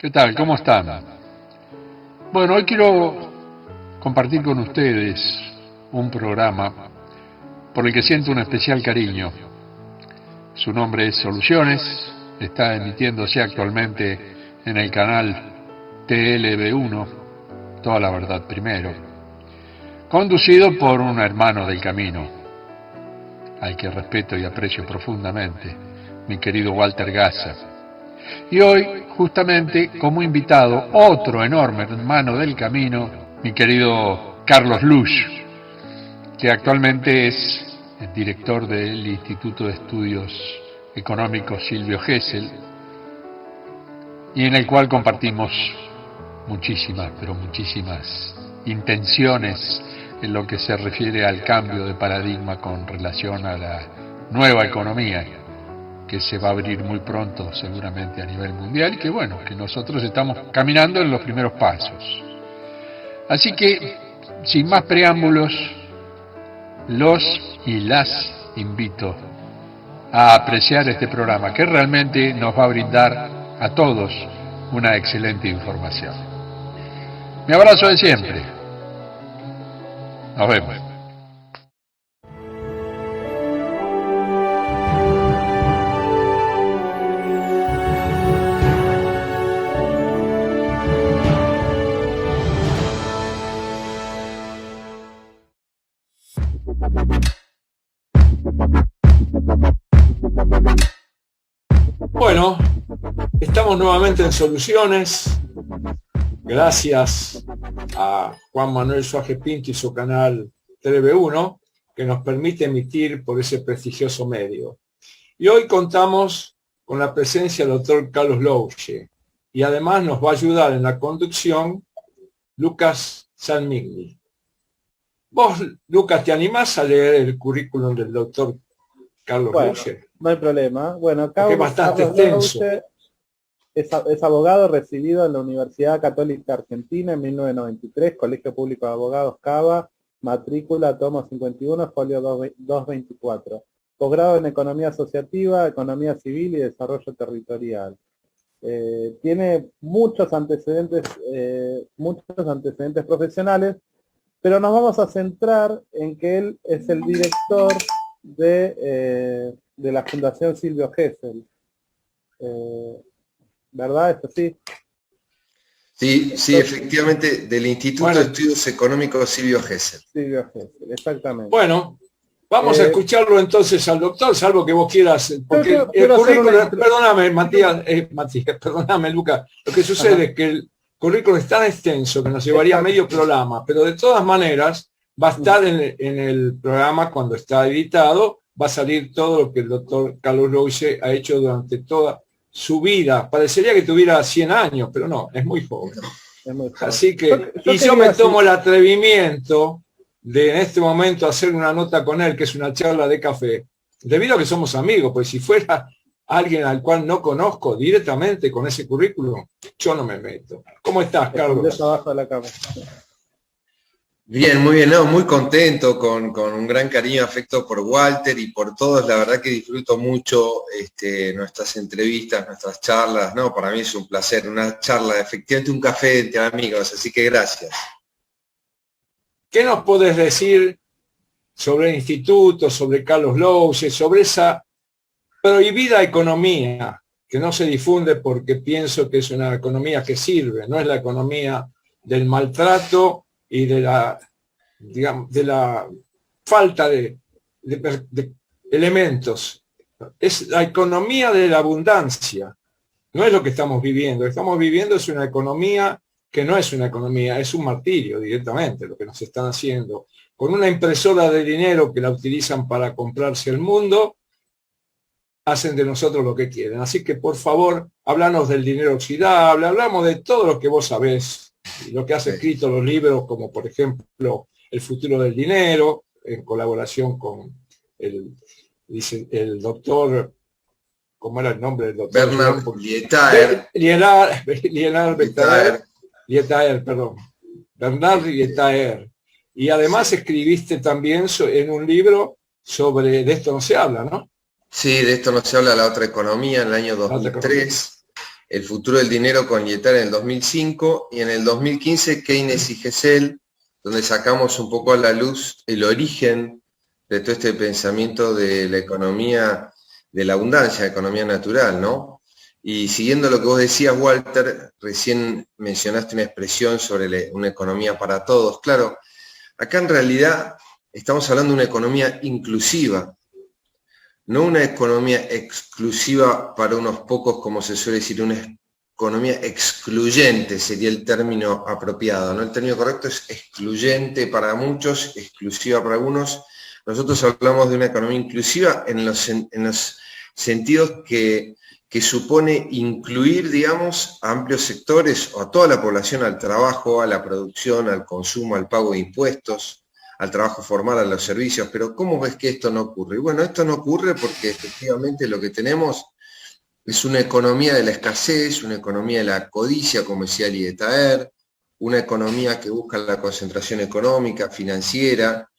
¿Qué tal? ¿Cómo están? Bueno, hoy quiero compartir con ustedes un programa por el que siento un especial cariño. Su nombre es Soluciones, está emitiéndose actualmente en el canal TLB1, Toda la Verdad Primero, conducido por un hermano del camino, al que respeto y aprecio profundamente, mi querido Walter Gaza. Y hoy, justamente, como invitado, otro enorme hermano del camino, mi querido Carlos Lusch, que actualmente es el director del Instituto de Estudios Económicos Silvio Gesell, y en el cual compartimos muchísimas, pero muchísimas intenciones en lo que se refiere al cambio de paradigma con relación a la nueva economía que se va a abrir muy pronto seguramente a nivel mundial y que bueno, que nosotros estamos caminando en los primeros pasos. Así que, sin más preámbulos, los y las invito a apreciar este programa que realmente nos va a brindar a todos una excelente información. Mi abrazo de siempre. Nos vemos. Bueno, estamos nuevamente en Soluciones, gracias a Juan Manuel Suárez Pinto y su canal TLB1, que nos permite emitir por ese prestigioso medio. Y hoy contamos con la presencia del doctor Carlos Lusch, y además nos va a ayudar en la conducción Lucas Sanmigli. Vos, Lucas, ¿te animás a leer el currículum del doctor Carlos Lusch? No hay problema. Bueno, es bastante extenso. Es abogado recibido en la Universidad Católica Argentina en 1993, Colegio Público de Abogados Cava, matrícula tomo 51, folio 224. Posgrado en Economía Asociativa, Economía Civil y Desarrollo Territorial. Tiene muchos antecedentes profesionales, pero nos vamos a centrar en que él es el director de la Fundación Silvio Gesell. ¿Verdad? ¿Esto sí? Sí, efectivamente, del Instituto de Estudios Económicos Silvio Gesell. Silvio Gesell, exactamente. Bueno, vamos a escucharlo entonces al doctor, salvo que vos quieras, porque el currículum, perdóname, Matías, perdóname, Lucas, lo que sucede es que el currículum es tan extenso que nos llevaría medio programa, pero de todas maneras va a estar en el programa cuando está editado, va a salir todo lo que el doctor Carlos Lusch ha hecho durante toda su vida. Parecería que tuviera 100 años, pero no, es muy joven. Así que, yo me tomo el atrevimiento de en este momento hacer una nota con él, que es una charla de café, debido a que somos amigos, pues si fuera alguien al cual no conozco directamente con ese currículum, yo no me meto. ¿Cómo estás, Carlos? Abajo de la cama. Bien, muy bien, no, muy contento, con un gran cariño y afecto por Walter y por todos. La verdad que disfruto mucho nuestras entrevistas, nuestras charlas, ¿no? Para mí es un placer, una charla, efectivamente un café entre amigos, así que gracias. ¿Qué nos podés decir sobre el instituto, sobre Carlos Lusch, sobre esa prohibida economía que no se difunde porque pienso que es una economía que sirve, no es la economía del maltrato y de la, digamos, de la falta de elementos? Es la economía de la abundancia, no es lo que estamos viviendo. Lo que estamos viviendo es una economía que no es una economía, es un martirio directamente lo que nos están haciendo. Con una impresora de dinero que la utilizan para comprarse el mundo, hacen de nosotros lo que quieren. Así que, por favor, háblanos del dinero oxidable, hablamos de todo lo que vos sabés, lo que has escrito los libros, como por ejemplo El futuro del dinero, en colaboración con el doctor, ¿cómo era el nombre del doctor? Bernard Lietaer. Bernard Lietaer. Y además escribiste también en un libro sobre De esto no se habla, ¿no? Sí, De esto no se habla, la otra economía, en el año 2003. El futuro del dinero con Lyotard en el 2005, y en el 2015 Keynes y Gesell, donde sacamos un poco a la luz el origen de todo este pensamiento de la economía de la abundancia, economía natural, ¿no? Y siguiendo lo que vos decías, Walter, recién mencionaste una expresión sobre una economía para todos. Claro, acá en realidad estamos hablando de una economía inclusiva, no una economía exclusiva para unos pocos, como se suele decir, una economía excluyente sería el término apropiado, ¿no? El término correcto es excluyente para muchos, exclusiva para algunos. Nosotros hablamos de una economía inclusiva en los sentidos que supone incluir, digamos, a amplios sectores o a toda la población al trabajo, a la producción, al consumo, al pago de impuestos, al trabajo formal, a los servicios. Pero ¿cómo es que esto no ocurre? Y bueno, esto no ocurre porque efectivamente lo que tenemos es una economía de la escasez, una economía de la codicia, como decía Lyotard, una economía que busca la concentración económica, financiera.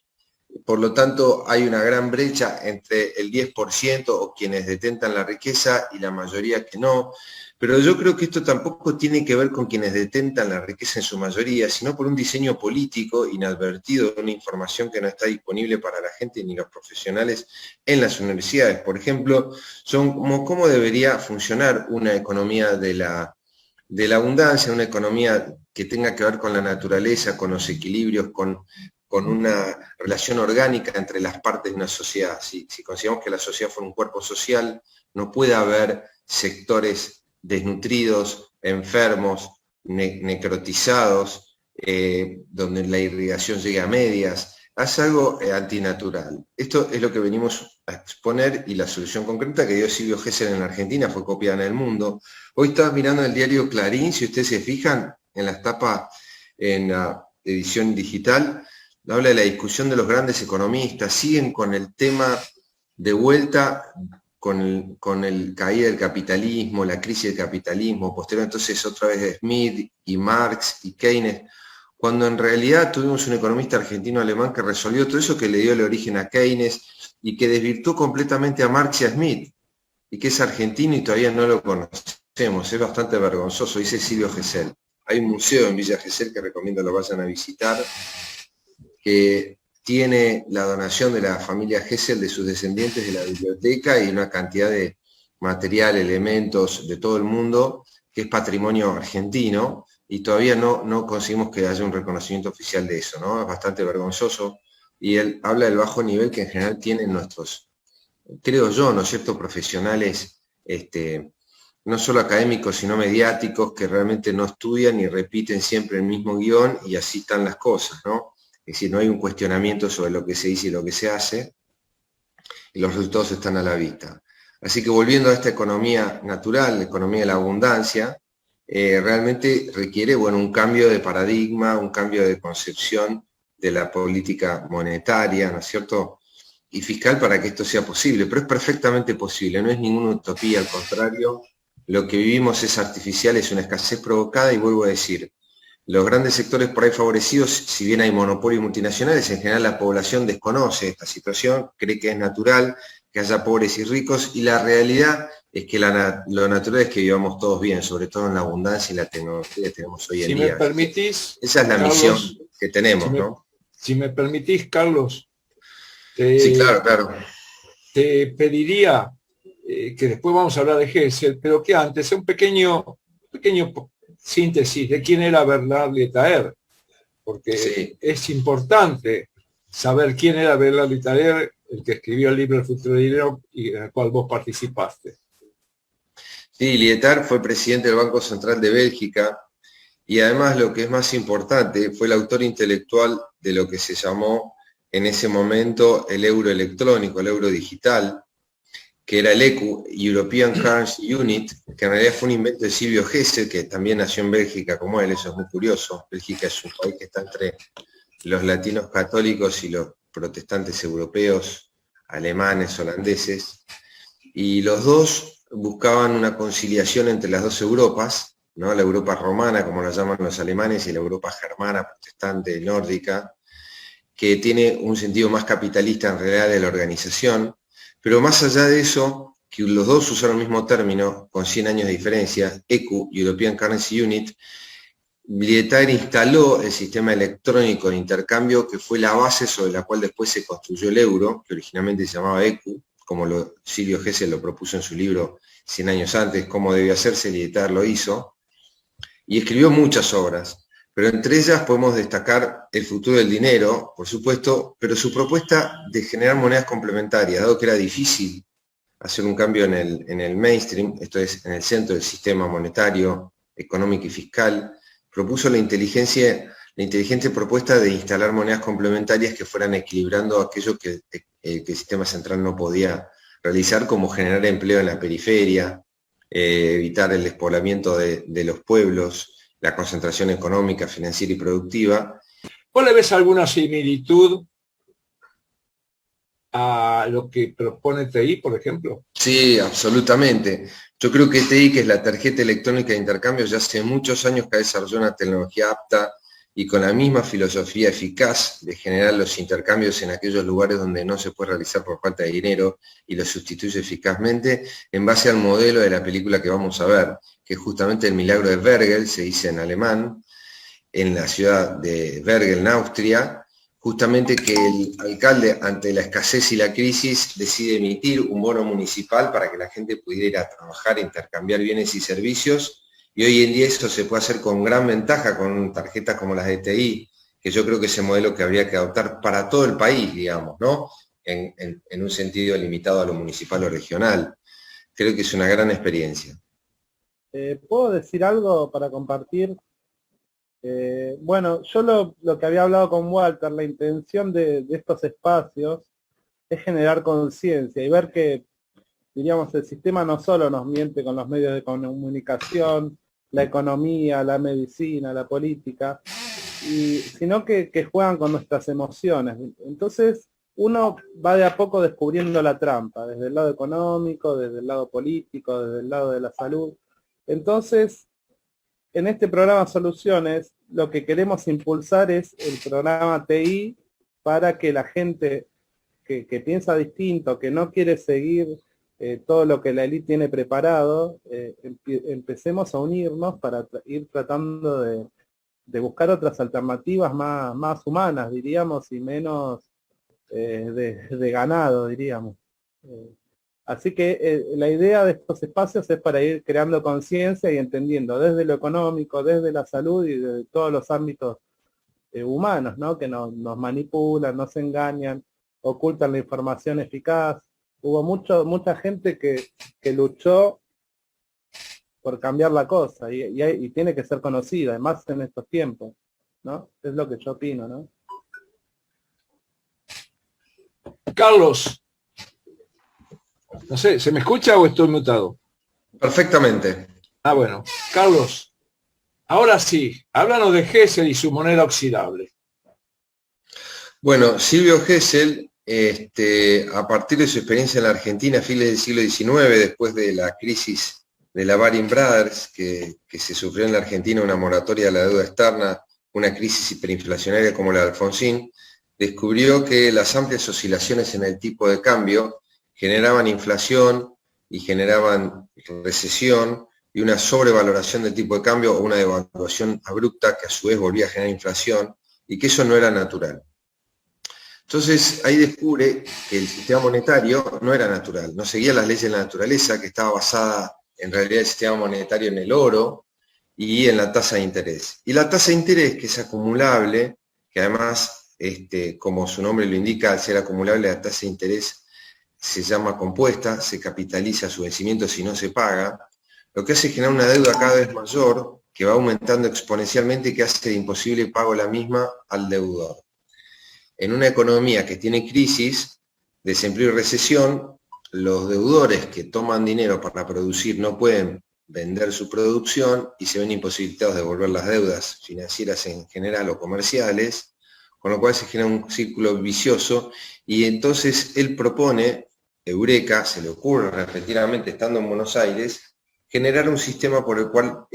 Por lo tanto, hay una gran brecha entre el 10% o quienes detentan la riqueza y la mayoría que no. Pero yo creo que esto tampoco tiene que ver con quienes detentan la riqueza en su mayoría, sino por un diseño político inadvertido de una información que no está disponible para la gente ni los profesionales en las universidades. Por ejemplo, son como cómo debería funcionar una economía de la abundancia, una economía que tenga que ver con la naturaleza, con los equilibrios, con una relación orgánica entre las partes de una sociedad. Si consideramos que la sociedad fuera un cuerpo social, no puede haber sectores desnutridos, enfermos, necrotizados, donde la irrigación llegue a medias. Es algo antinatural. Esto es lo que venimos a exponer, y la solución concreta que dio Silvio Gesell en la Argentina fue copiada en el mundo. Hoy estaba mirando el diario Clarín, si ustedes se fijan, en las tapas, en la edición digital, habla de la discusión de los grandes economistas, siguen con el tema de vuelta con el caída del capitalismo, la crisis del capitalismo, posterior entonces otra vez Smith y Marx y Keynes, cuando en realidad tuvimos un economista argentino-alemán que resolvió todo eso, que le dio el origen a Keynes y que desvirtuó completamente a Marx y a Smith, y que es argentino y todavía no lo conocemos. Es bastante vergonzoso, dice Silvio Gesell. Hay un museo en Villa Gesell que recomiendo lo vayan a visitar, que tiene la donación de la familia Gesell, de sus descendientes, de la biblioteca, y una cantidad de material, elementos de todo el mundo, que es patrimonio argentino, y todavía no conseguimos que haya un reconocimiento oficial de eso, ¿no? Es bastante vergonzoso, y él habla del bajo nivel que en general tienen nuestros, creo yo, ¿no es cierto?, profesionales, no solo académicos, sino mediáticos, que realmente no estudian y repiten siempre el mismo guión, y así están las cosas, ¿no? Es decir, no hay un cuestionamiento sobre lo que se dice y lo que se hace, y los resultados están a la vista. Así que volviendo a esta economía natural, la economía de la abundancia, realmente requiere, bueno, un cambio de paradigma, un cambio de concepción de la política monetaria, ¿no es cierto?, y fiscal, para que esto sea posible. Pero es perfectamente posible, no es ninguna utopía, al contrario, lo que vivimos es artificial, es una escasez provocada, y vuelvo a decir, los grandes sectores por ahí favorecidos, si bien hay monopolios multinacionales, en general la población desconoce esta situación, cree que es natural que haya pobres y ricos, y la realidad es que lo natural es que vivamos todos bien, sobre todo en la abundancia y la tecnología que tenemos hoy en día. Si me permitís, esa es la Carlos, misión que tenemos, ¿no? Si me permitís, Carlos, sí, claro. Te pediría que después vamos a hablar de Gesell, pero que antes un pequeño síntesis de quién era Bernard Lyotard, porque sí, es importante saber quién era Bernard Lyotard, el que escribió el libro El futuro del dinero y en el cual vos participaste. Sí, Lyotard fue presidente del Banco Central de Bélgica, y además, lo que es más importante, fue el autor intelectual de lo que se llamó en ese momento el euro electrónico, el euro digital, que era el ECU, European Currency Unit, que en realidad fue un invento de Silvio Gesell, que también nació en Bélgica como él. Eso es muy curioso. Bélgica es un país que está entre los latinos católicos y los protestantes europeos, alemanes, holandeses, y los dos buscaban una conciliación entre las dos Europas, ¿no? La Europa romana, como la llaman los alemanes, y la Europa germana, protestante, nórdica, que tiene un sentido más capitalista en realidad de la organización. Pero más allá de eso, que los dos usaron el mismo término con 100 años de diferencia, ECU, European Currency Unit. Lietaer instaló el sistema electrónico de intercambio que fue la base sobre la cual después se construyó el euro, que originalmente se llamaba ECU, como Silvio Gesell lo propuso en su libro 100 años antes, cómo debía hacerse, Lietaer lo hizo, y escribió muchas obras, pero entre ellas podemos destacar El futuro del dinero, por supuesto, pero su propuesta de generar monedas complementarias, dado que era difícil hacer un cambio en el mainstream, esto es, en el centro del sistema monetario, económico y fiscal, propuso la inteligente propuesta de instalar monedas complementarias que fueran equilibrando aquello que el sistema central no podía realizar, como generar empleo en la periferia, evitar el despoblamiento de los pueblos, la concentración económica, financiera y productiva. ¿Vos le ves alguna similitud a lo que propone TI, por ejemplo? Sí, absolutamente. Yo creo que TI, que es la tarjeta electrónica de intercambio, ya hace muchos años que ha desarrollado una tecnología apta y con la misma filosofía eficaz de generar los intercambios en aquellos lugares donde no se puede realizar por falta de dinero y lo sustituye eficazmente en base al modelo de la película que vamos a ver, que es justamente el milagro de Wergel, se dice en alemán, en la ciudad de Wergel, en Austria, justamente que el alcalde, ante la escasez y la crisis, decide emitir un bono municipal para que la gente pudiera ir a trabajar, intercambiar bienes y servicios, y hoy en día eso se puede hacer con gran ventaja con tarjetas como las de TI, que yo creo que ese modelo que habría que adoptar para todo el país, digamos, ¿no? En un sentido limitado a lo municipal o regional. Creo que es una gran experiencia. ¿Puedo decir algo para compartir? Bueno, yo lo que había hablado con Walter, la intención de estos espacios es generar conciencia y ver que, diríamos, el sistema no solo nos miente con los medios de comunicación, la economía, la medicina, la política, sino que juegan con nuestras emociones. Entonces, uno va de a poco descubriendo la trampa, desde el lado económico, desde el lado político, desde el lado de la salud. Entonces, en este programa Soluciones, lo que queremos impulsar es el programa TI para que la gente que piensa distinto, que no quiere seguir todo lo que la élite tiene preparado, empecemos a unirnos para ir tratando de buscar otras alternativas más humanas, diríamos, y menos de ganado, diríamos. Así que la idea de estos espacios es para ir creando conciencia y entendiendo desde lo económico, desde la salud y de todos los ámbitos humanos, ¿no? Que nos manipulan, nos engañan, ocultan la información eficaz. Hubo mucha gente que luchó por cambiar la cosa y tiene que ser conocida, además en estos tiempos, ¿no? Es lo que yo opino, ¿no? Carlos, no sé, ¿se me escucha o estoy mutado? Perfectamente. Ah, bueno. Carlos, ahora sí, háblanos de Gesell y su moneda oxidable. Bueno, Silvio Gesell, a partir de su experiencia en la Argentina a fines del siglo XIX, después de la crisis de la Baring Brothers, que se sufrió en la Argentina una moratoria de la deuda externa, una crisis hiperinflacionaria como la de Alfonsín, descubrió que las amplias oscilaciones en el tipo de cambio generaban inflación y generaban recesión y una sobrevaloración del tipo de cambio o una devaluación abrupta que a su vez volvía a generar inflación y que eso no era natural. Entonces ahí descubre que el sistema monetario no era natural, no seguía las leyes de la naturaleza, que estaba basada en realidad el sistema monetario en el oro y en la tasa de interés. Y la tasa de interés, que es acumulable, que además, como su nombre lo indica, al ser acumulable la tasa de interés se llama compuesta, se capitaliza su vencimiento si no se paga, lo que hace es generar una deuda cada vez mayor que va aumentando exponencialmente y que hace de imposible el pago la misma al deudor. En una economía que tiene crisis, desempleo y recesión, los deudores que toman dinero para producir no pueden vender su producción y se ven imposibilitados de devolver las deudas financieras en general o comerciales, con lo cual se genera un círculo vicioso y entonces él propone, Eureka, se le ocurre repetidamente estando en Buenos Aires, generar un sistema por el cual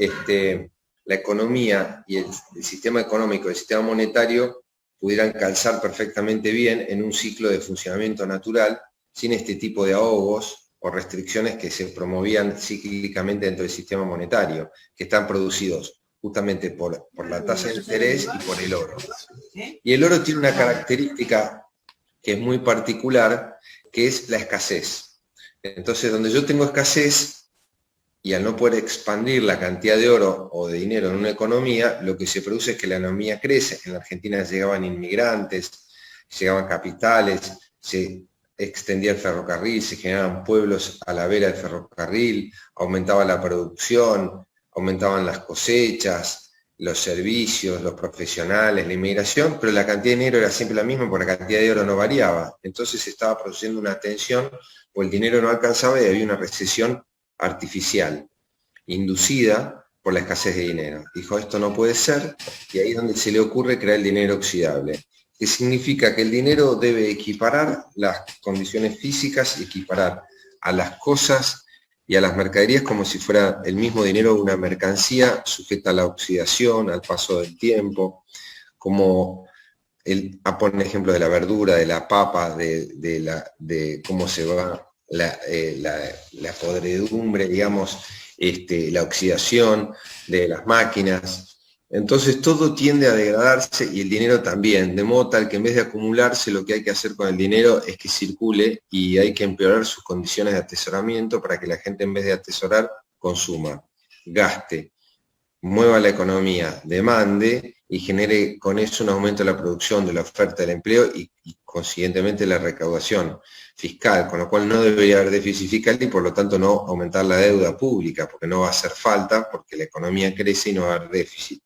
la economía y el sistema económico, el sistema monetario pudieran calzar perfectamente bien en un ciclo de funcionamiento natural, sin este tipo de ahogos o restricciones que se promovían cíclicamente dentro del sistema monetario, que están producidos justamente por la tasa de interés y por el oro. Y el oro tiene una característica que es muy particular, que es la escasez. Entonces, donde yo tengo escasez, y al no poder expandir la cantidad de oro o de dinero en una economía, lo que se produce es que la economía crece. En la Argentina llegaban inmigrantes, llegaban capitales, se extendía el ferrocarril, se generaban pueblos a la vera del ferrocarril, aumentaba la producción, aumentaban las cosechas, los servicios, los profesionales, la inmigración, pero la cantidad de dinero era siempre la misma porque la cantidad de oro no variaba. Entonces se estaba produciendo una tensión, pues el dinero no alcanzaba y había una recesión artificial, inducida por la escasez de dinero. Dijo, esto no puede ser, y ahí es donde se le ocurre crear el dinero oxidable, que significa que el dinero debe equiparar las condiciones físicas y equiparar a las cosas y a las mercaderías como si fuera el mismo dinero una mercancía sujeta a la oxidación, al paso del tiempo, como a poner ejemplo de la verdura, de la papa, de cómo se va la podredumbre, digamos, la oxidación de las máquinas. Entonces todo tiende a degradarse y el dinero también, de modo tal que en vez de acumularse, lo que hay que hacer con el dinero es que circule y hay que empeorar sus condiciones de atesoramiento para que la gente, en vez de atesorar, consuma, gaste, mueva la economía, demande y genere con eso un aumento de la producción, de la oferta del empleo y consiguientemente la recaudación fiscal, con lo cual no debería haber déficit fiscal y por lo tanto no aumentar la deuda pública, porque no va a hacer falta, porque la economía crece y no va a haber déficit.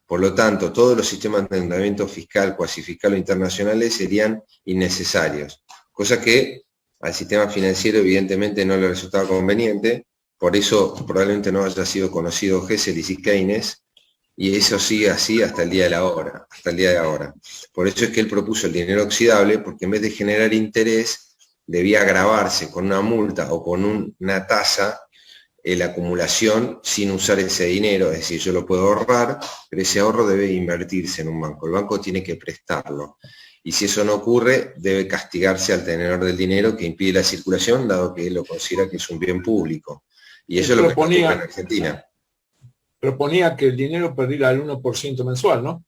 Por lo tanto, todos los sistemas de endeudamiento fiscal, cuasi fiscal o internacionales serían innecesarios, cosa que al sistema financiero evidentemente no le resultaba conveniente, por eso probablemente no haya sido conocido Hessel y Keynes, y eso sigue así hasta el día de ahora. Por eso es que él propuso el dinero oxidable, porque en vez de generar interés, debía gravarse con una multa o con una tasa la acumulación sin usar ese dinero, es decir, yo lo puedo ahorrar, pero ese ahorro debe invertirse en un banco, el banco tiene que prestarlo, y si eso no ocurre, debe castigarse al tenedor del dinero que impide la circulación, dado que él lo considera que es un bien público, y eso es lo que proponía en Argentina. Proponía que el dinero perdiera el 1% mensual, ¿no?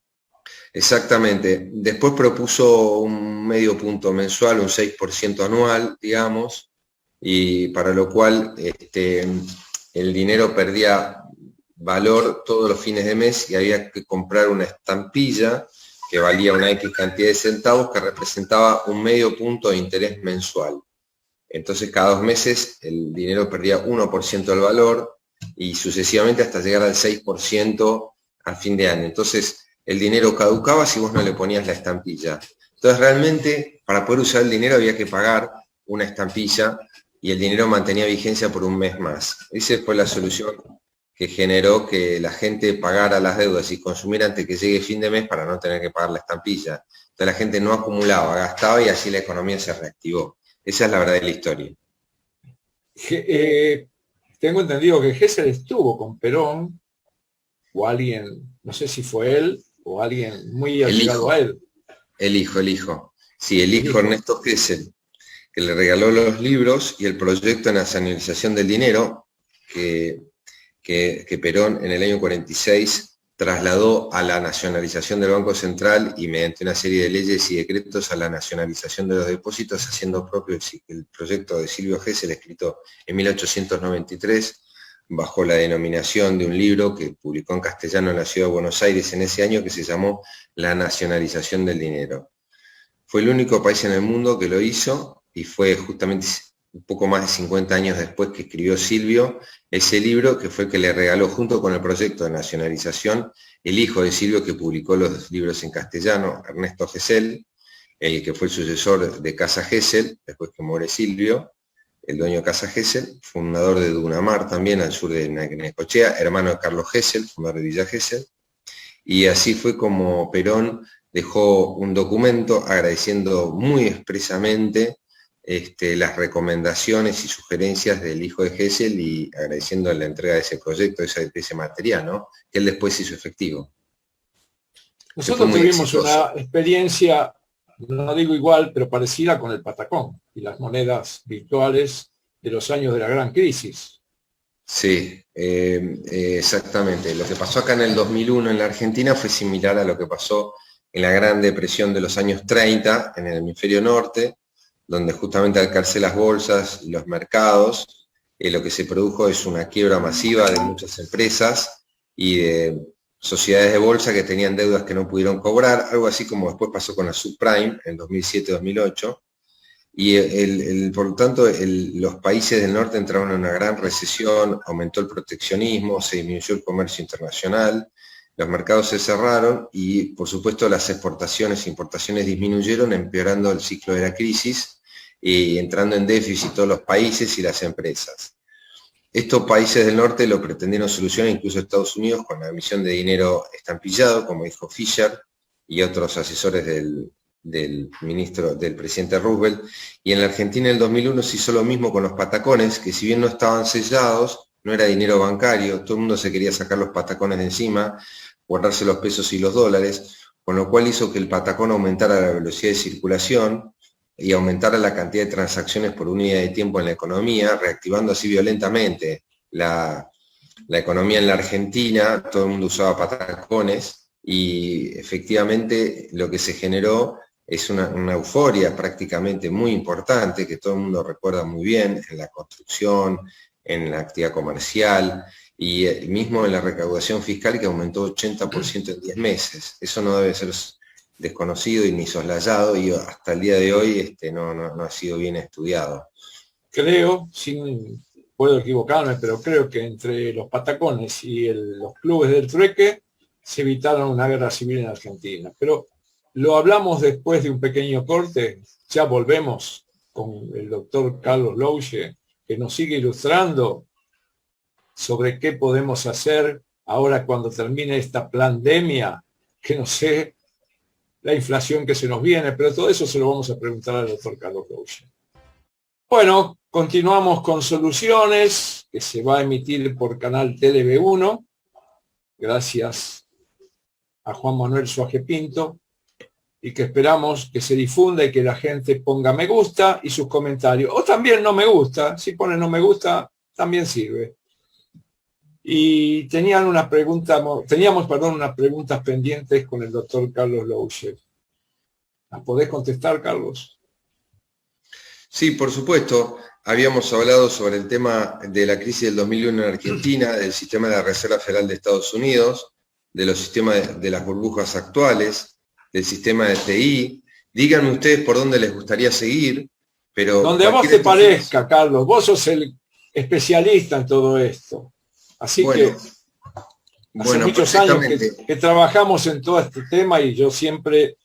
Exactamente, después propuso un medio punto mensual, un 6% anual, digamos, y para lo cual el dinero perdía valor todos los fines de mes y había que comprar una estampilla que valía una X cantidad de centavos que representaba un medio punto de interés mensual. Entonces cada 2 meses el dinero perdía 1% del valor y sucesivamente hasta llegar al 6% al fin de año. Entonces el dinero caducaba si vos no le ponías la estampilla. Entonces realmente para poder usar el dinero había que pagar una estampilla y el dinero mantenía vigencia por un mes más. Esa fue la solución que generó que la gente pagara las deudas y consumiera antes que llegue fin de mes para no tener que pagar la estampilla. Entonces la gente no acumulaba, gastaba y así la economía se reactivó. Esa es la verdad de la historia. Tengo entendido que Hessel estuvo con Perón, o alguien, no sé si fue él, o alguien muy allegado a él. El hijo. Sí, el hijo Ernesto Hessel, que le regaló los libros y el proyecto de nacionalización del dinero que Perón en el año 46 trasladó a la nacionalización del Banco Central y mediante una serie de leyes y decretos a la nacionalización de los depósitos, haciendo propio el proyecto de Silvio Hessel, escrito en 1893, bajo la denominación de un libro que publicó en castellano en la ciudad de Buenos Aires en ese año, que se llamó La nacionalización del dinero. Fue el único país en el mundo que lo hizo y fue justamente un poco más de 50 años después que escribió Silvio ese libro, que fue el que le regaló junto con el proyecto de nacionalización el hijo de Silvio, que publicó los libros en castellano, Ernesto Hessel, el que fue el sucesor de Casa Hessel, después que muere Silvio, el dueño de Casa Hessel, fundador de Dunamar también, al sur de Necochea, hermano de Carlos Hessel, fundador de Villa Hessel, y así fue como Perón dejó un documento agradeciendo muy expresamente las recomendaciones y sugerencias del hijo de Hessel y agradeciendo la entrega de ese proyecto, de ese material, ¿no? Que él después hizo efectivo. Nosotros tuvimos una experiencia, no digo igual, pero parecida con el Patacón y las monedas virtuales de los años de la gran crisis. Sí, exactamente. Lo que pasó acá en el 2001 en la Argentina fue similar a lo que pasó en la Gran Depresión de los años 30 en el hemisferio norte, donde justamente al caerse las bolsas y los mercados, lo que se produjo es una quiebra masiva de muchas empresas y de sociedades de bolsa que tenían deudas que no pudieron cobrar, algo así como después pasó con la subprime en 2007-2008. Y por lo tanto los países del norte entraron en una gran recesión, aumentó el proteccionismo, se disminuyó el comercio internacional, los mercados se cerraron y por supuesto las exportaciones e importaciones disminuyeron, empeorando el ciclo de la crisis y entrando en déficit todos los países y las empresas. Estos países del norte lo pretendieron solucionar, incluso Estados Unidos, con la emisión de dinero estampillado, como dijo Fisher y otros asesores del presidente Roosevelt, y en la Argentina en el 2001 se hizo lo mismo con los patacones, que si bien no estaban sellados, no era dinero bancario, todo el mundo se quería sacar los patacones de encima, guardarse los pesos y los dólares, con lo cual hizo que el patacón aumentara la velocidad de circulación y aumentara la cantidad de transacciones por unidad de tiempo en la economía, reactivando así violentamente la economía en la Argentina. Todo el mundo usaba patacones y efectivamente lo que se generó es una euforia prácticamente muy importante, que todo el mundo recuerda muy bien, en la construcción, en la actividad comercial y mismo en la recaudación fiscal, que aumentó 80% en 10 meses. Eso no debe ser desconocido y ni soslayado, y hasta el día de hoy no ha sido bien estudiado. Creo, puedo equivocarme, pero creo que entre los patacones y los clubes del trueque se evitaron una guerra civil en Argentina. Pero lo hablamos después de un pequeño corte. Ya volvemos con el doctor Carlos Louche, que nos sigue ilustrando sobre qué podemos hacer ahora cuando termine esta pandemia, que no sé la inflación que se nos viene, pero todo eso se lo vamos a preguntar al doctor Carlos Louche. Bueno, continuamos con Soluciones, que se va a emitir por canal TLV1, gracias a Juan Manuel Suaje Pinto, y que esperamos que se difunda y que la gente ponga me gusta y sus comentarios. O también no me gusta, si ponen no me gusta, también sirve. Y teníamos unas preguntas pendientes con el doctor Carlos Louche. ¿Las podés contestar, Carlos? Sí, por supuesto. Habíamos hablado sobre el tema de la crisis del 2001 en Argentina, del sistema de la Reserva Federal de Estados Unidos, de los sistemas de las burbujas actuales, del sistema de TI. Díganme ustedes por dónde les gustaría seguir, pero... Donde a vos te parezca, Carlos. Vos sos el especialista en todo esto. Así que hace muchos años que trabajamos en todo este tema y yo siempre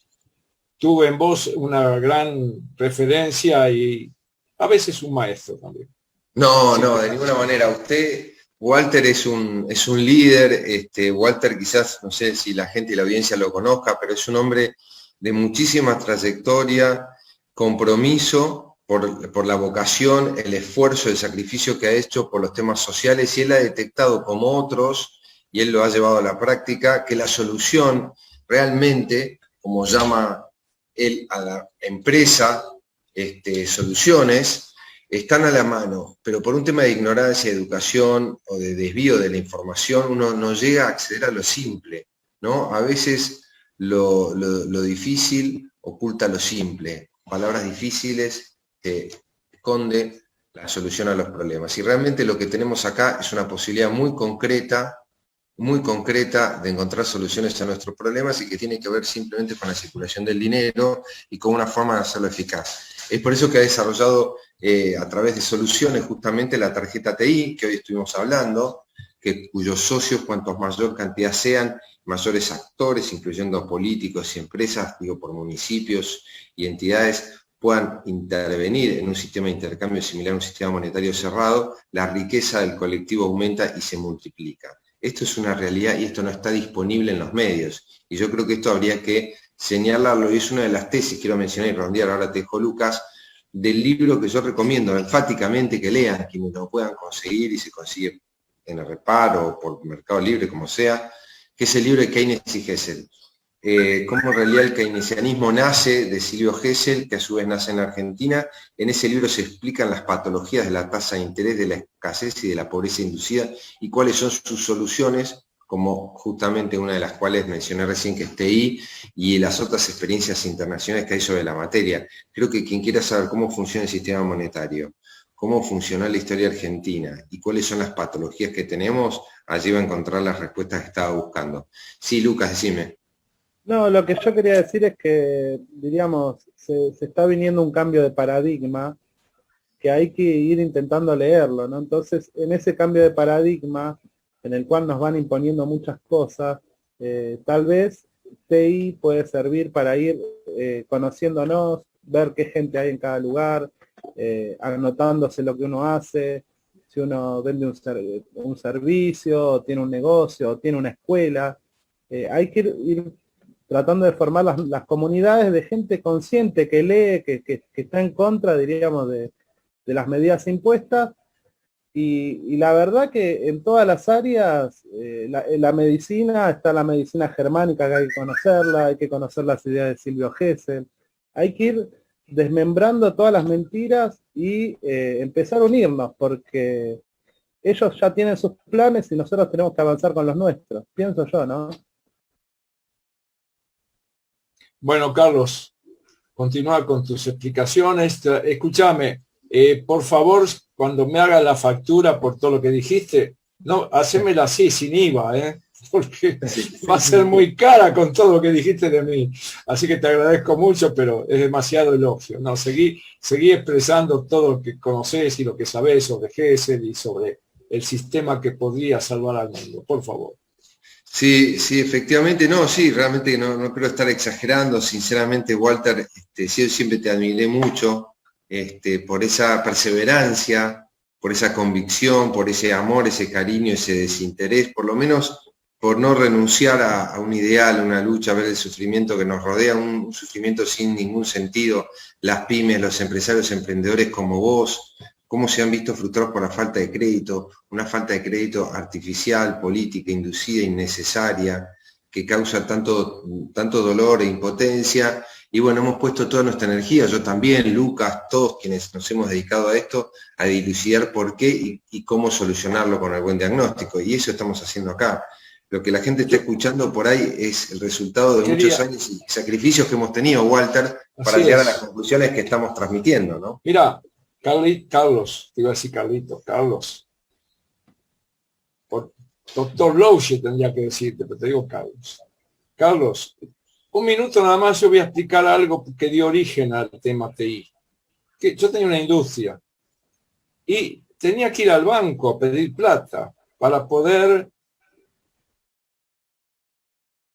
tuve en vos una gran referencia y a veces un maestro también. No, de ninguna manera. Walter es un líder. Walter quizás, no sé si la gente y la audiencia lo conozca, pero es un hombre de muchísima trayectoria, compromiso por la vocación, el esfuerzo, el sacrificio que ha hecho por los temas sociales, y él ha detectado, como otros, y él lo ha llevado a la práctica, que la solución realmente, como llama él a la empresa, soluciones, están a la mano, pero por un tema de ignorancia, de educación o de desvío de la información, uno no llega a acceder a lo simple, ¿no? A veces lo difícil oculta lo simple. Palabras difíciles que esconde la solución a los problemas. Y realmente lo que tenemos acá es una posibilidad muy concreta de encontrar soluciones a nuestros problemas, y que tiene que ver simplemente con la circulación del dinero y con una forma de hacerlo eficaz. Es por eso que ha desarrollado a través de Soluciones justamente la tarjeta TI, que hoy estuvimos hablando, cuyos socios, cuantos mayor cantidad sean, mayores actores, incluyendo políticos y empresas, por municipios y entidades, puedan intervenir en un sistema de intercambio similar a un sistema monetario cerrado, la riqueza del colectivo aumenta y se multiplica. Esto es una realidad y esto no está disponible en los medios. Y yo creo que esto habría que señalarlo, y es una de las tesis, quiero mencionar y redondear, ahora te dejo, Lucas, del libro que yo recomiendo enfáticamente que lean, quienes lo puedan conseguir, y se consigue en el reparo o por Mercado Libre, como sea, que es el libro de Keynes y Gesell. cómo en realidad el keynesianismo nace de Silvio Gesell, que a su vez nace en Argentina. En ese libro se explican las patologías de la tasa de interés, de la escasez y de la pobreza inducida, y cuáles son sus soluciones, como justamente una de las cuales mencioné recién, que es TI, y las otras experiencias internacionales que hay sobre la materia. Creo que quien quiera saber cómo funciona el sistema monetario, cómo funcionó la historia argentina y cuáles son las patologías que tenemos, allí va a encontrar las respuestas que estaba buscando. Sí, Lucas, decime. No, lo que yo quería decir es que, diríamos, se está viniendo un cambio de paradigma que hay que ir intentando leerlo, ¿no? Entonces, en ese cambio de paradigma, en el cual nos van imponiendo muchas cosas, tal vez TI puede servir para ir conociéndonos, ver qué gente hay en cada lugar, anotándose lo que uno hace, si uno vende un servicio, o tiene un negocio, o tiene una escuela. Hay que ir tratando de formar las comunidades de gente consciente que lee, que está en contra, diríamos, de las medidas impuestas, y la verdad que en todas las áreas, la medicina, está la medicina germánica, que hay que conocerla, hay que conocer las ideas de Silvio Gesell, hay que ir desmembrando todas las mentiras y empezar a unirnos, porque ellos ya tienen sus planes y nosotros tenemos que avanzar con los nuestros, pienso yo, ¿no? Bueno, Carlos, continúa con tus explicaciones. Escúchame, por favor, cuando me haga la factura por todo lo que dijiste, no, hacémela así, sin IVA, porque va a ser muy cara con todo lo que dijiste de mí. Así que te agradezco mucho, pero es demasiado elogio. No, seguí expresando todo lo que conoces y lo que sabés sobre Gesell y sobre el sistema que podría salvar al mundo. Por favor. Sí, sí, efectivamente, no, sí, realmente no creo estar exagerando, sinceramente, Walter, yo siempre te admiré mucho, por esa perseverancia, por esa convicción, por ese amor, ese cariño, ese desinterés, por lo menos por no renunciar a un ideal, a una lucha, a ver el sufrimiento que nos rodea, un sufrimiento sin ningún sentido, las pymes, los empresarios, emprendedores como vos, cómo se han visto frustrados por la falta de crédito, una falta de crédito artificial, política, inducida, innecesaria, que causa tanto dolor e impotencia. Y bueno, hemos puesto toda nuestra energía, yo también, Lucas, todos quienes nos hemos dedicado a esto, a dilucidar por qué y cómo solucionarlo con el buen diagnóstico. Y eso estamos haciendo acá. Lo que la gente está escuchando por ahí es el resultado de muchos años y sacrificios que hemos tenido, Walter, para llegar a las conclusiones que estamos transmitiendo, ¿no? Mira, Carlos, te iba a decir Carlito, Carlos. Doctor Louche tendría que decirte, pero te digo Carlos. Carlos, un minuto nada más, yo voy a explicar algo que dio origen al tema TI. Que yo tenía una industria y tenía que ir al banco a pedir plata para poder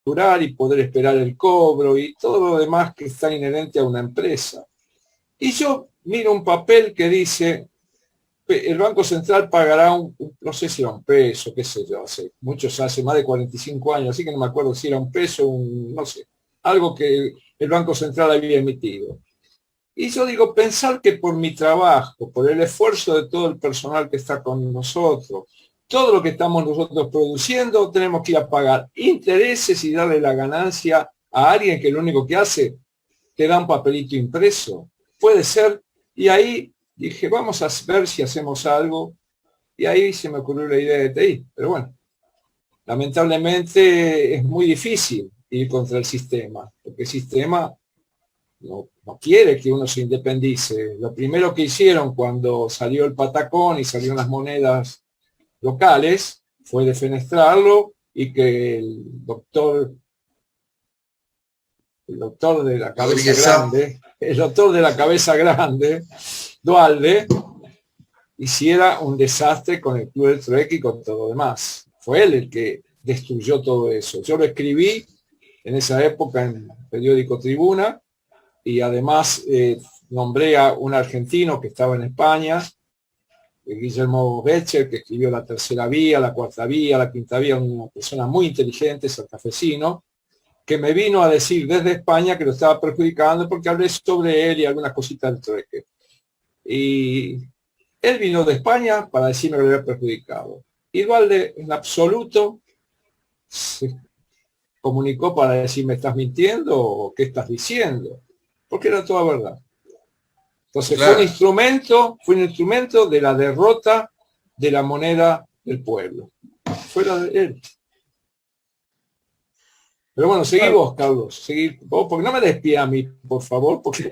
durar y poder esperar el cobro y todo lo demás que está inherente a una empresa. Y yo miro un papel que dice, el Banco Central pagará no sé si era un peso, qué sé yo, hace más de 45 años, así que no me acuerdo si era un peso, no sé, algo que el Banco Central había emitido. Y yo digo, pensar que por mi trabajo, por el esfuerzo de todo el personal que está con nosotros, todo lo que estamos nosotros produciendo, tenemos que ir a pagar intereses y darle la ganancia a alguien que lo único que hace, te da un papelito impreso. Puede ser. Y ahí dije, vamos a ver si hacemos algo. Y ahí se me ocurrió la idea de TI. Pero bueno, lamentablemente es muy difícil ir contra el sistema, porque el sistema no quiere que uno se independice. Lo primero que hicieron cuando salió el patacón y salieron las monedas locales fue defenestrarlo y que el doctor de la cabeza grande, Dualde, hiciera un desastre con el Club del Trueque y con todo lo demás. Fue él el que destruyó todo eso. Yo lo escribí en esa época en el periódico Tribuna y además nombré a un argentino que estaba en España, Guillermo Becher, que escribió La Tercera Vía, La Cuarta Vía, La Quinta Vía, una persona muy inteligente, santafesino, que me vino a decir desde España que lo estaba perjudicando porque hablé sobre él y algunas cositas del trueque. Y él vino de España para decirme que lo había perjudicado. Igual en absoluto comunicó para decir, ¿me estás mintiendo o qué estás diciendo? Porque era toda verdad. Entonces Claro. fue un instrumento de la derrota de la moneda del pueblo. Fue la de él. Pero bueno, seguí vos, Carlos, seguí vos, porque no me despida a mí, por favor, porque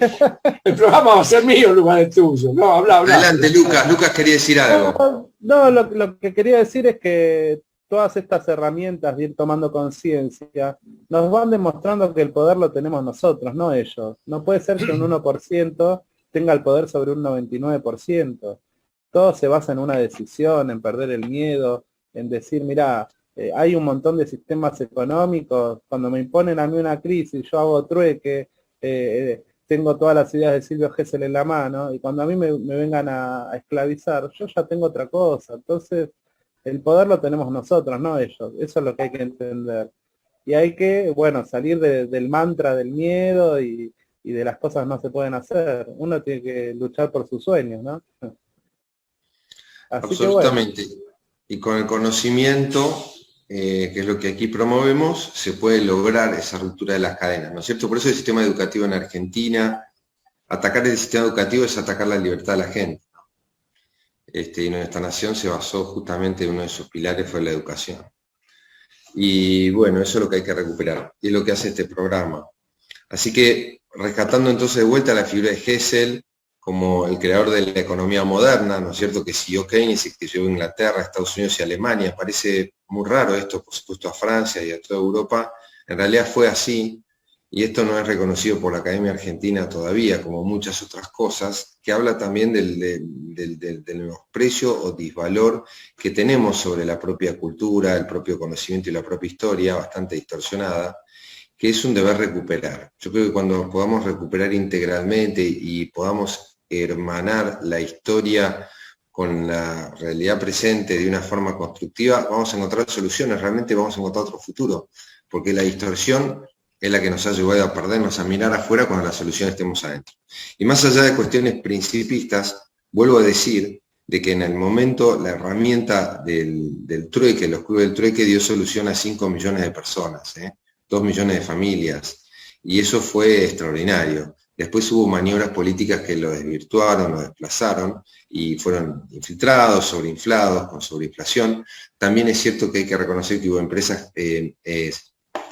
el programa va a ser mío en lugar de tuyo. No, habla. Adelante, Lucas. Lucas quería decir algo. No, lo que quería decir es que todas estas herramientas de ir tomando conciencia nos van demostrando que el poder lo tenemos nosotros, no ellos. No puede ser que un 1% tenga el poder sobre un 99%. Todo se basa en una decisión, en perder el miedo, en decir, mira, hay un montón de sistemas económicos, cuando me imponen a mí una crisis, yo hago trueque, tengo todas las ideas de Silvio Gesell en la mano, y cuando a mí me vengan a esclavizar, yo ya tengo otra cosa. Entonces, el poder lo tenemos nosotros, no ellos. Eso es lo que hay que entender. Y hay que, bueno, salir del mantra del miedo y de las cosas no se pueden hacer. Uno tiene que luchar por sus sueños, ¿no? Así Absolutamente. Que bueno. Y con el conocimiento, que es lo que aquí promovemos, se puede lograr esa ruptura de las cadenas, ¿no es cierto? Por eso el sistema educativo en Argentina, atacar el sistema educativo es atacar la libertad de la gente. Y nuestra nación se basó justamente en uno de sus pilares, fue la educación. Y bueno, eso es lo que hay que recuperar, y es lo que hace este programa. Así que, rescatando entonces de vuelta la figura de Gesell, como el creador de la economía moderna, ¿no es cierto?, que siguió Keynes y que llevó a Inglaterra, Estados Unidos y Alemania. Parece muy raro esto, por supuesto, a Francia y a toda Europa. En realidad fue así, y esto no es reconocido por la Academia Argentina todavía, como muchas otras cosas, que habla también del menosprecio o disvalor que tenemos sobre la propia cultura, el propio conocimiento y la propia historia, bastante distorsionada, que es un deber recuperar. Yo creo que cuando podamos recuperar integralmente y podamos hermanar la historia con la realidad presente de una forma constructiva, vamos a encontrar soluciones, realmente vamos a encontrar otro futuro, porque la distorsión es la que nos ha llevado a perdernos, a mirar afuera cuando la solución estemos adentro. Y más allá de cuestiones principistas, vuelvo a decir de que en el momento la herramienta del trueque, los clubes del trueque, dio solución a 5 millones de personas, 2 millones de familias, y eso fue extraordinario. Después hubo maniobras políticas que lo desvirtuaron, lo desplazaron, y fueron infiltrados, sobreinflados, con sobreinflación. También es cierto que hay que reconocer que hubo empresas,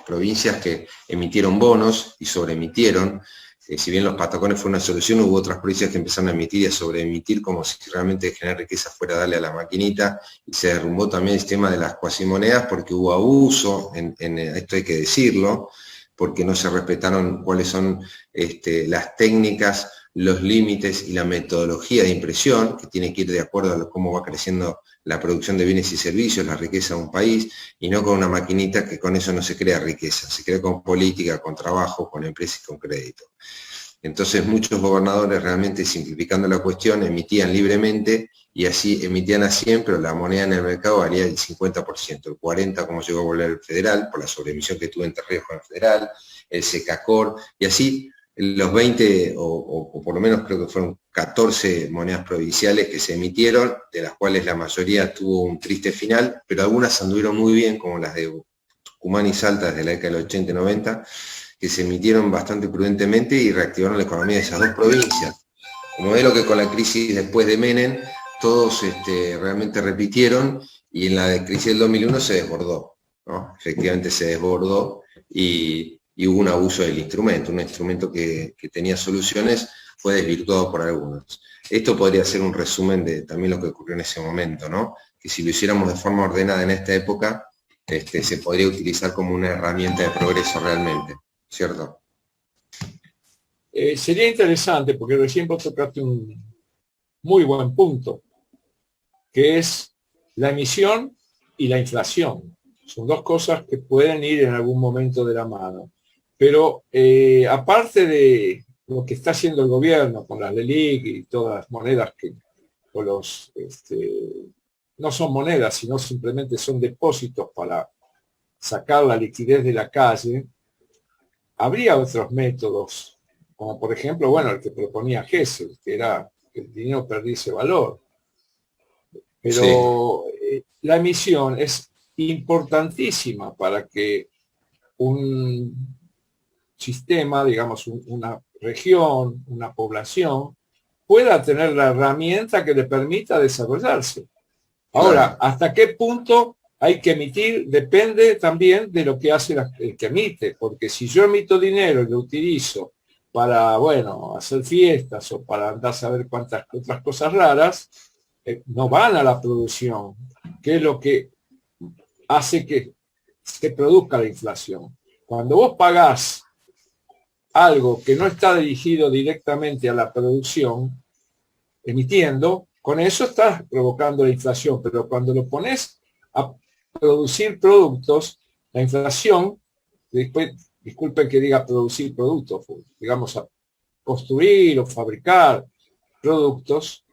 provincias que emitieron bonos y sobreemitieron. Si bien los patacones fue una solución, hubo otras provincias que empezaron a emitir y a sobreemitir como si realmente generar riqueza fuera darle a la maquinita, y se derrumbó también el sistema de las cuasimonedas porque hubo abuso, esto hay que decirlo, porque no se respetaron cuáles son las técnicas, los límites y la metodología de impresión, que tiene que ir de acuerdo a cómo va creciendo la producción de bienes y servicios, la riqueza de un país, y no con una maquinita que con eso no se crea riqueza, se crea con política, con trabajo, con empresas y con crédito. Entonces muchos gobernadores, realmente simplificando la cuestión, emitían libremente, y así emitían a 100, pero la moneda en el mercado valía el 50%, el 40% como llegó a volver el federal, por la sobreemisión que tuvo en Terrejo con el federal, el SECACOR, y así los 20, o por lo menos creo que fueron 14 monedas provinciales que se emitieron, de las cuales la mayoría tuvo un triste final, pero algunas anduvieron muy bien, como las de Tucumán y Salta desde la década del 80 y 90, que se emitieron bastante prudentemente y reactivaron la economía de esas dos provincias. Un modelo que con la crisis después de Menem, todos realmente repitieron, y en la crisis del 2001 se desbordó, ¿no? Efectivamente se desbordó, y hubo un abuso del instrumento, un instrumento que tenía soluciones, fue desvirtuado por algunos. Esto podría ser un resumen de también lo que ocurrió en ese momento, ¿no? Que si lo hiciéramos de forma ordenada en esta época, se podría utilizar como una herramienta de progreso realmente, ¿cierto? Sería interesante, porque recién vos tocaste un muy buen punto, que es la emisión y la inflación. Son dos cosas que pueden ir en algún momento de la mano. Pero aparte de lo que está haciendo el gobierno con las LELIQ y todas las monedas que, o los, no son monedas, sino simplemente son depósitos para sacar la liquidez de la calle, habría otros métodos, como por ejemplo, bueno, el que proponía Gesell, que era que el dinero perdiese valor. Pero sí, la emisión es importantísima para que un sistema, digamos, una región, una población, pueda tener la herramienta que le permita desarrollarse. Ahora, ¿hasta qué punto hay que emitir? Depende también de lo que hace el que emite, porque si yo emito dinero y lo utilizo para, bueno, hacer fiestas o para andar a saber cuántas otras cosas raras, no van a la producción, que es lo que hace que se produzca la inflación. Cuando vos pagás algo que no está dirigido directamente a la producción, emitiendo, con eso estás provocando la inflación, pero cuando lo pones a producir productos, la inflación, después, disculpen que diga producir productos, digamos a construir o fabricar productos,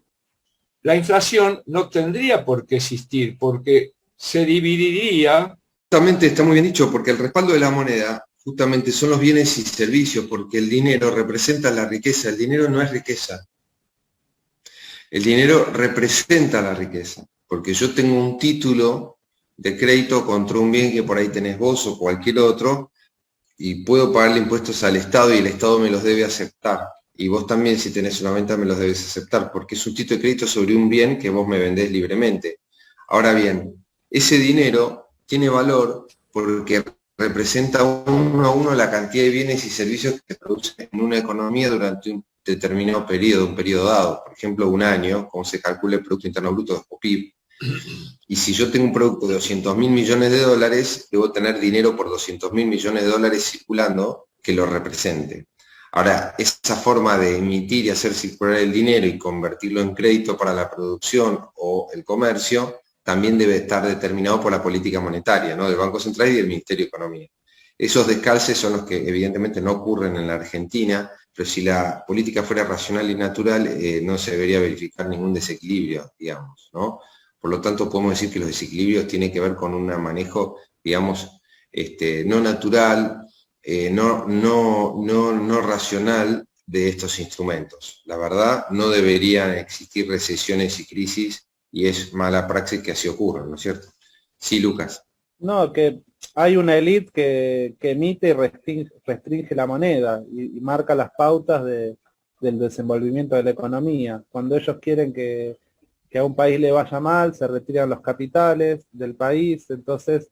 la inflación no tendría por qué existir, porque se dividiría. Justamente está muy bien dicho, porque el respaldo de la moneda justamente son los bienes y servicios, porque el dinero representa la riqueza, el dinero no es riqueza. El dinero representa la riqueza, porque yo tengo un título de crédito contra un bien que por ahí tenés vos o cualquier otro, y puedo pagarle impuestos al Estado y el Estado me los debe aceptar. Y vos también, si tenés una venta, me los debes aceptar, porque es un título de crédito sobre un bien que vos me vendés libremente. Ahora bien, ese dinero tiene valor porque representa uno a uno la cantidad de bienes y servicios que se producen en una economía durante un determinado periodo, un periodo dado. Por ejemplo, un año, como se calcula el Producto Interno Bruto o PIB. Y si yo tengo un producto de 200.000 millones de dólares, debo tener dinero por 200.000 millones de dólares circulando que lo represente. Ahora, esa forma de emitir y hacer circular el dinero y convertirlo en crédito para la producción o el comercio, también debe estar determinado por la política monetaria, ¿no?, del Banco Central y del Ministerio de Economía. Esos descalces son los que evidentemente no ocurren en la Argentina, pero si la política fuera racional y natural, no se debería verificar ningún desequilibrio, digamos, ¿no? Por lo tanto, podemos decir que los desequilibrios tienen que ver con un manejo, digamos, no natural, no racional de estos instrumentos. La verdad, no deberían existir recesiones y crisis, y es mala praxis que así ocurra, ¿no es cierto? Sí, Lucas. No, que hay una élite que emite y restringe la moneda y marca las pautas del desenvolvimiento de la economía. Cuando ellos quieren que a un país le vaya mal, se retiran los capitales del país, entonces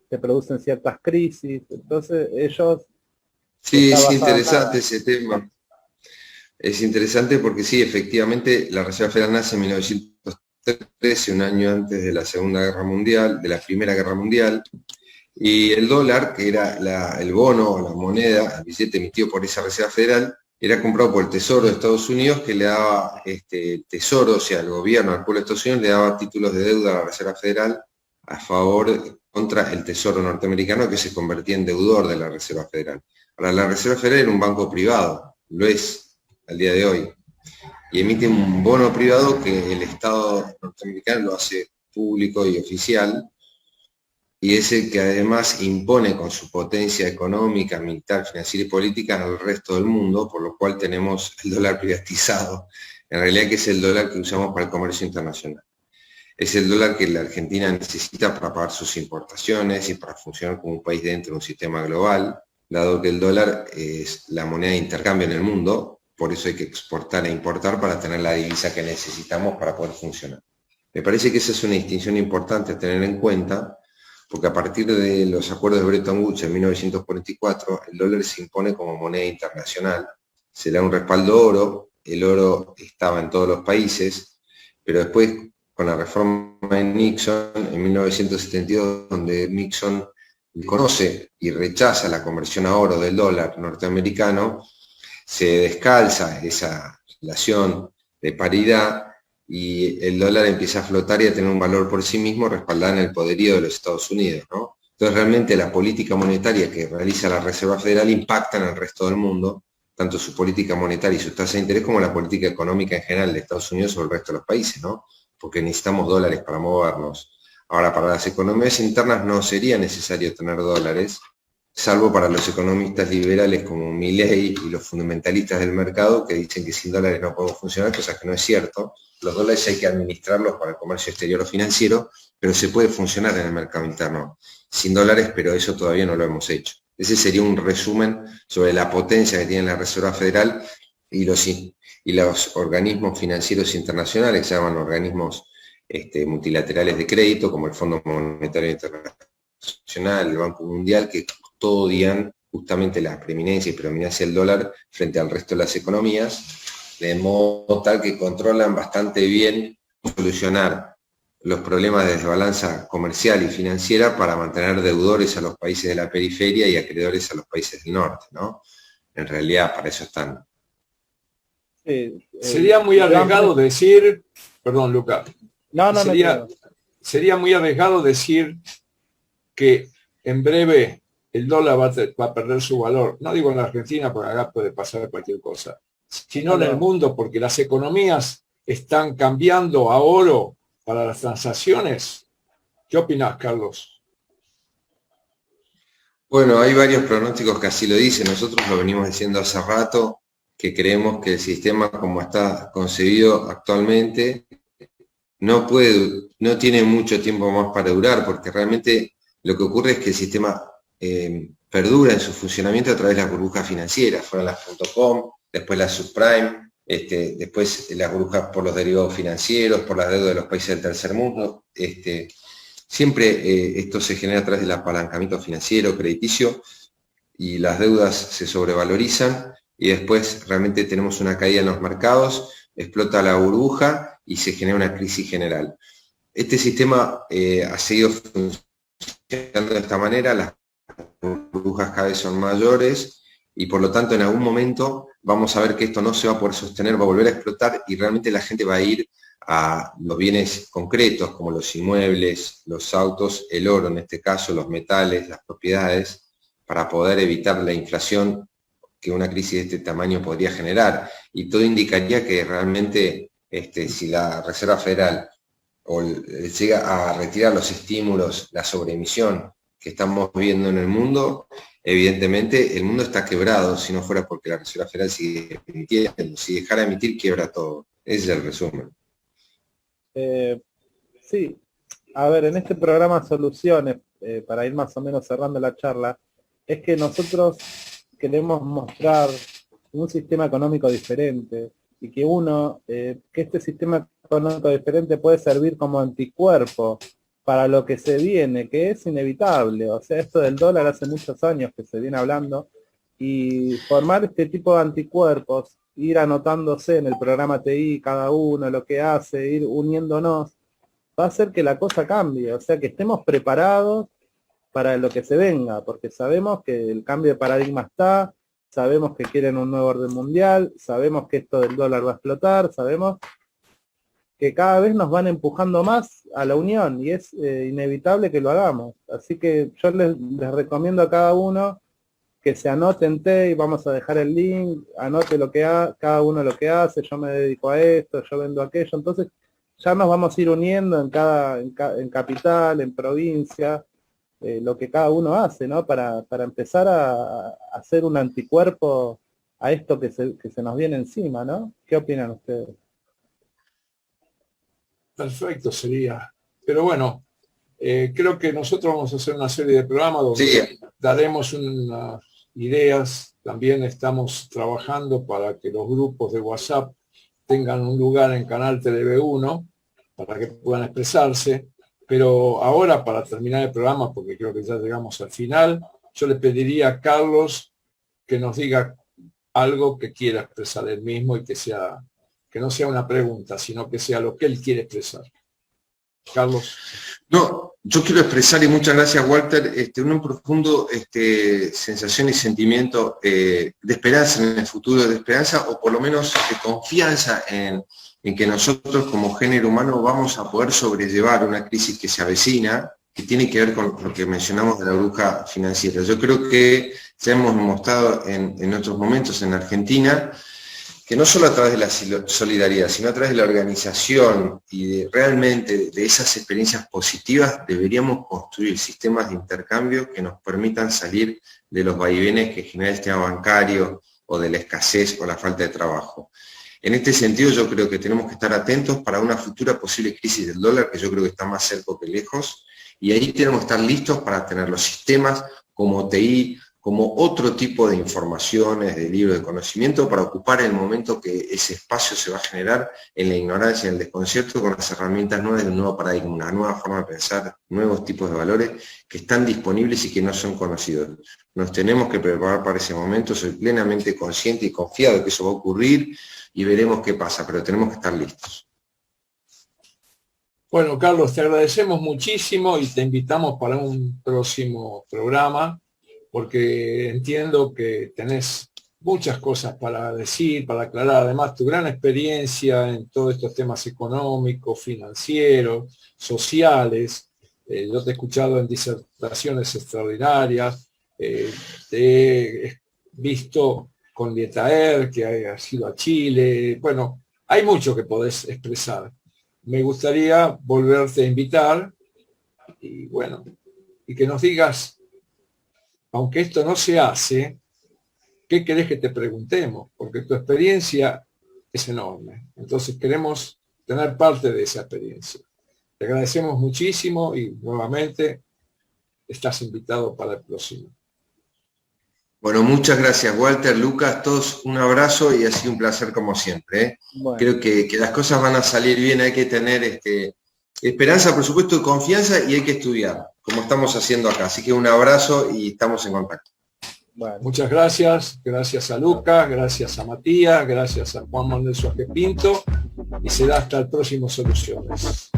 se producen ciertas crisis. Entonces ellos... Sí, es interesante ese tema. Es interesante porque sí, efectivamente, la Reserva Federal nace en 1913, un año antes de la Segunda Guerra Mundial, de la Primera Guerra Mundial, y el dólar, que era el bono o la moneda, el billete emitido por esa Reserva Federal, era comprado por el Tesoro de Estados Unidos, que le daba, el Tesoro, o sea, el gobierno, al pueblo de Estados Unidos, le daba títulos de deuda a la Reserva Federal a favor contra el Tesoro norteamericano, que se convertía en deudor de la Reserva Federal. Ahora, la Reserva Federal era un banco privado, lo es al día de hoy, y emite un bono privado que el Estado norteamericano lo hace público y oficial, y es el que además impone con su potencia económica, militar, financiera y política al resto del mundo, por lo cual tenemos el dólar privatizado, en realidad que es el dólar que usamos para el comercio internacional. Es el dólar que la Argentina necesita para pagar sus importaciones y para funcionar como un país dentro de un sistema global, dado que el dólar es la moneda de intercambio en el mundo, por eso hay que exportar e importar para tener la divisa que necesitamos para poder funcionar. Me parece que esa es una distinción importante a tener en cuenta, porque a partir de los acuerdos de Bretton Woods en 1944, el dólar se impone como moneda internacional, se le da un respaldo oro, el oro estaba en todos los países, pero después con la reforma de Nixon en 1972, donde Nixon conoce y rechaza la conversión a oro del dólar norteamericano, se descalza esa relación de paridad y el dólar empieza a flotar y a tener un valor por sí mismo respaldado en el poderío de los Estados Unidos, ¿no? Entonces realmente la política monetaria que realiza la Reserva Federal impacta en el resto del mundo, tanto su política monetaria y su tasa de interés como la política económica en general de Estados Unidos sobre el resto de los países, ¿no? Porque necesitamos dólares para movernos. Ahora, para las economías internas no sería necesario tener dólares, salvo para los economistas liberales como Milley y los fundamentalistas del mercado que dicen que sin dólares no podemos funcionar, cosa que no es cierto. Los dólares hay que administrarlos para el comercio exterior o financiero, pero se puede funcionar en el mercado interno sin dólares, pero eso todavía no lo hemos hecho. Ese sería un resumen sobre la potencia que tiene la Reserva Federal y los organismos financieros internacionales, que se llaman organismos multilaterales de crédito, como el Fondo Monetario Internacional, el Banco Mundial, que custodian justamente la preeminencia y predominancia del dólar frente al resto de las economías, de modo tal que controlan bastante bien solucionar los problemas de desbalanza comercial y financiera para mantener deudores a los países de la periferia y acreedores a los países del norte, ¿no? En realidad, para eso están. Sería muy arriesgado decir, perdón, Luca, sería muy arriesgado decir que en breve el dólar va a perder su valor. No digo en la Argentina, porque acá puede pasar cualquier cosa, sino en el mundo, porque las economías están cambiando a oro para las transacciones. ¿Qué opinas, Carlos? Bueno, hay varios pronósticos que así lo dicen. Nosotros lo venimos diciendo hace rato, que creemos que el sistema como está concebido actualmente no tiene mucho tiempo más para durar, porque realmente lo que ocurre es que el sistema perdura en su funcionamiento a través de las burbujas financieras. Fueron las .com, después las subprime, después las burbujas por los derivados financieros, por las deudas de los países del tercer mundo. Siempre esto se genera a través del apalancamiento financiero, crediticio, y las deudas se sobrevalorizan, y después realmente tenemos una caída en los mercados, explota la burbuja y se genera una crisis general. Este sistema ha seguido funcionando de esta manera, las burbujas cada vez son mayores, y por lo tanto en algún momento vamos a ver que esto no se va a poder sostener, va a volver a explotar, y realmente la gente va a ir a los bienes concretos, como los inmuebles, los autos, el oro en este caso, los metales, las propiedades, para poder evitar la inflación que una crisis de este tamaño podría generar. Y todo indicaría que realmente si la Reserva Federal llega a retirar los estímulos, la sobreemisión que estamos viendo en el mundo, evidentemente el mundo está quebrado, si no fuera porque la Reserva Federal sigue emitiendo. Si dejara de emitir, quiebra todo. Ese es el resumen. Sí, a ver, en este programa Soluciones, para ir más o menos cerrando la charla, es que nosotros queremos mostrar un sistema económico diferente, y que este sistema económico diferente puede servir como anticuerpo para lo que se viene, que es inevitable. O sea, esto del dólar hace muchos años que se viene hablando, y formar este tipo de anticuerpos, ir anotándose en el programa TI cada uno lo que hace, ir uniéndonos, va a hacer que la cosa cambie, o sea, que estemos preparados para lo que se venga, porque sabemos que el cambio de paradigma está, sabemos que quieren un nuevo orden mundial, sabemos que esto del dólar va a explotar, sabemos que cada vez nos van empujando más a la unión, y es inevitable que lo hagamos. Así que yo les recomiendo a cada uno que se anoten, y vamos a dejar el link, anote cada uno lo que hace, yo me dedico a esto, yo vendo aquello, entonces ya nos vamos a ir uniendo en capital, en provincia, lo que cada uno hace, ¿no? Para empezar a hacer un anticuerpo a esto que se nos viene encima, ¿no? ¿Qué opinan ustedes? Perfecto sería. Pero bueno, creo que nosotros vamos a hacer una serie de programas donde daremos unas ideas. También estamos trabajando para que los grupos de WhatsApp tengan un lugar en Canal TV1 para que puedan expresarse. Pero ahora, para terminar el programa, porque creo que ya llegamos al final, yo le pediría a Carlos que nos diga algo que quiera expresar él mismo, y que no sea una pregunta, sino que sea lo que él quiere expresar. Carlos. No, yo quiero expresar, y muchas gracias, Walter, un profundo sensación y sentimiento de esperanza en el futuro, de esperanza, o por lo menos de confianza en que nosotros como género humano vamos a poder sobrellevar una crisis que se avecina, que tiene que ver con lo que mencionamos de la burbuja financiera. Yo creo que ya hemos mostrado en otros momentos en Argentina que no solo a través de la solidaridad, sino a través de la organización y realmente de esas experiencias positivas, deberíamos construir sistemas de intercambio que nos permitan salir de los vaivenes que genera el sistema bancario, o de la escasez o la falta de trabajo. En este sentido, yo creo que tenemos que estar atentos para una futura posible crisis del dólar, que yo creo que está más cerca que lejos, y ahí tenemos que estar listos para tener los sistemas como TI, como otro tipo de informaciones, de libros de conocimiento, para ocupar el momento que ese espacio se va a generar en la ignorancia, en el desconcierto, con las herramientas nuevas de un nuevo paradigma, una nueva forma de pensar, nuevos tipos de valores que están disponibles y que no son conocidos. Nos tenemos que preparar para ese momento, soy plenamente consciente y confiado de que eso va a ocurrir y veremos qué pasa, pero tenemos que estar listos. Bueno, Carlos, te agradecemos muchísimo y te invitamos para un próximo programa, porque entiendo que tenés muchas cosas para decir, para aclarar. Además, tu gran experiencia en todos estos temas económicos, financieros, sociales. Yo te he escuchado en disertaciones extraordinarias. Te he visto con Lietaer, que has ido a Chile. Bueno, hay mucho que podés expresar. Me gustaría volverte a invitar y bueno, y que nos digas, aunque esto no se hace, ¿qué querés que te preguntemos? Porque tu experiencia es enorme. Entonces queremos tener parte de esa experiencia. Te agradecemos muchísimo y nuevamente estás invitado para el próximo. Bueno, muchas gracias, Walter, Lucas, todos un abrazo y ha sido un placer como siempre, ¿eh? Bueno. Creo que las cosas van a salir bien, hay que tener esperanza, por supuesto, y confianza, y hay que estudiar, como estamos haciendo acá. Así que un abrazo y estamos en contacto. Bueno. Muchas gracias a Lucas, gracias a Matías, gracias a Juan Manuel Suárez Pinto, y será hasta el próximo Soluciones.